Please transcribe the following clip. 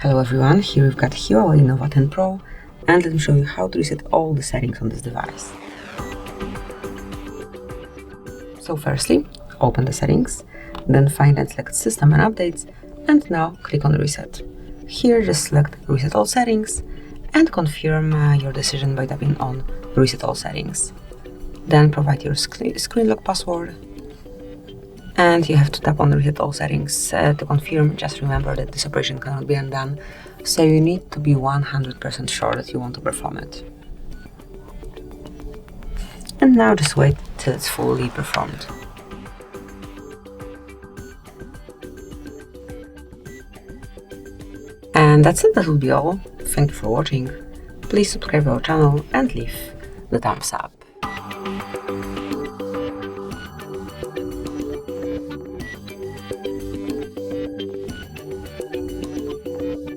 Hello everyone, here we've got HUAWEI Nova 10 Pro, and let me show you how to reset all the settings on this device. So firstly, open the settings, then find and select System and Updates, and now click on Reset. Here just select Reset All Settings and confirm your decision by tapping on Reset All Settings. Then provide your screen lock password, and you have to tap on Reset All Settings to confirm. Just remember that this operation cannot be undone, so you need to be 100% sure that you want to perform it. And now just wait till it's fully performed. And that's it, that will be all. Thank you for watching. Please subscribe to our channel and leave the thumbs up.